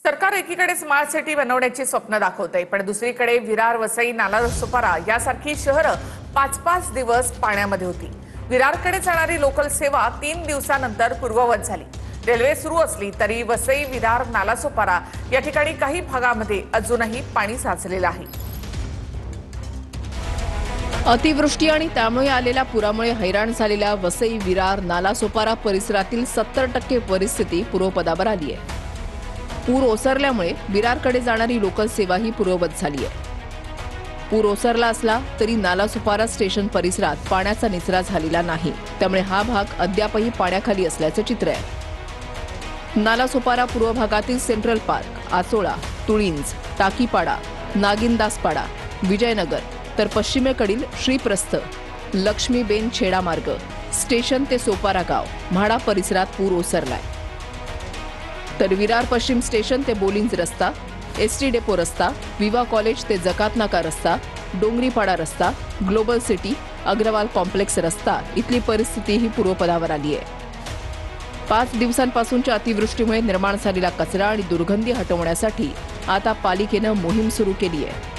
सरकार एकीकडे smart city बनवण्याची स्वप्न दाखवतंय, पण दुसरीकडे विरार, वसई, नालासोपारा यासारखी शहरं 5-5 दिवस पाण्यामध्ये होती. विरारकडे जाणारी लोकल सेवा 3 दिवसानंतर पूर्ववत झाली. रेल्वे सुरू असली तरी वसई, विरार, नालासोपारा या ठिकाणी काही भागामध्ये अजूनही पाणी साचलेलं आहे. अतिवृष्टी आणि त्यामुळे आलेल्या पुरामुळे हैराण झालेल्या वसई, विरार, नालासोपारा परिसरातील 70% परिस्थिती पूर्वपदावर आली आहे. पूर ओसरल्यामुळे विरारकडे जाणारी लोकल सेवाही पूर्ववत झाली आहे. पूर ओसरला असला तरी नालासोपारा स्टेशन परिसरात पाण्याचा निचरा झालेला नाही, त्यामुळे हा भाग अद्यापही पाण्याखाली असल्याचे चित्र आहे. नालासोपारा पूर्व भागातील सेंट्रल पार्क, आसोळा, तुळींज, टाकीपाडा, नागिनदासपाडा, विजयनगर तर पश्चिमेकडील श्रीप्रस्थ, लक्ष्मीबेन छेडा मार्ग, स्टेशन ते सोपारा गाव, म्हाडा परिसरात पूर ओसरलाय. तर विरार पश्चिम स्टेशन ते बोलिंज रस्ता, एसटी डेपो रस्ता, विवा कॉलेज ते जकात नाका रस्ता, डोंगरीपाडा रस्ता, ग्लोबल सिटी, अग्रवाल कॉम्प्लेक्स रस्ता इथली परिस्थितीही पूर्वपदावर आली आहे. 5 दिवसांपासूनच्या अतिवृष्टीमुळे निर्माण झालेला कचरा आणि दुर्गंधी हटवण्यासाठी आता पालिकेनं मोहीम सुरू केली आहे.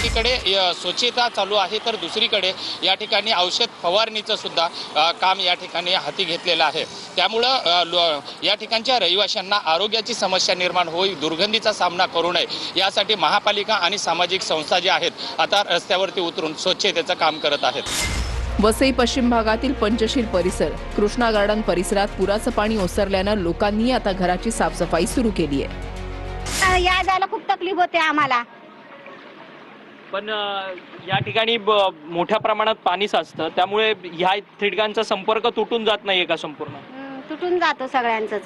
एकीकडे स्वच्छता चालू आहे तर दुसरीकडे या ठिकाणी औषध फवारणीचं सुद्धा काम या ठिकाणी हाती घेतलेलं आहे. त्यामुळं या ठिकाणच्या रहिवाशांना आरोग्याची समस्या निर्माण होईल, दुर्गंधीचा सामना करू नये यासाठी महापालिका आणि सामाजिक संस्था ज्या आहेत आता रस्त्यावरती उतरून स्वच्छतेचं काम करत आहेत. वसई पश्चिम भागातील पंचशील परिसर, कृष्णा गार्डन परिसरात पुराचं पाणी ओसरल्यानं लोकांनी आता घराची साफसफाई सुरू केली आहे. या जायला खूप तकलीफ होते आम्हाला. पण या ठिकाणी मोठ्या प्रमाणात पाणी साचतं, त्यामुळे ह्या ठिकाणचा संपर्क तुटून जात नाहीये का संपूर्ण? तुटून जातो सगळ्यांचंच.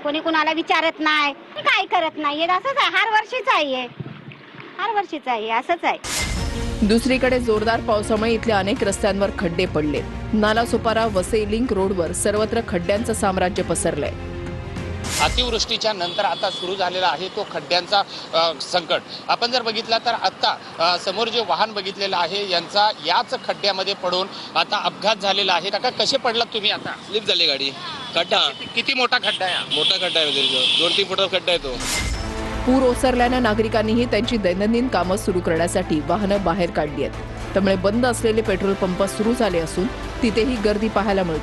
कोणी कुणाला विचारत नाही, काय करत नाही. असंच आहे, हर वर्षीच आहे असंच आहे. दुसरीकडे जोरदार पावसामुळे इथल्या अनेक रस्त्यांवर खड्डे पडले. नालासोपारा वसई लिंक रोडवर सर्वत्र खड्ड्यांचं साम्राज्य पसरलंय. अतिवृष्टीच्या नंतर आता सुरू झालेला आहे तो खड्ड्यांचा संकट. आपण जर बघितला तर आता समोर जे वाहन बघितलेलं आहे यांचा याच खड्ड्यामध्ये पडून आता अपघात झालेला आहे. काका, कसे पडलात तुम्ही? आता स्लिप झाली गाडी. खड्डा किती मोठा खड्डा आहे? मोठा खड्डा आहे, 2-3 फुटाचा खड्डा आहे तो. पूर ओसरल्यानं नागरिकांनीही त्यांची दैनंदिन कामं सुरू करण्यासाठी वाहनं बाहेर काढली आहेत. त्यामुळे बंद असलेले पेट्रोल पंप सुरू झाले असून तिथेही गर्दी पाहायला मिळते.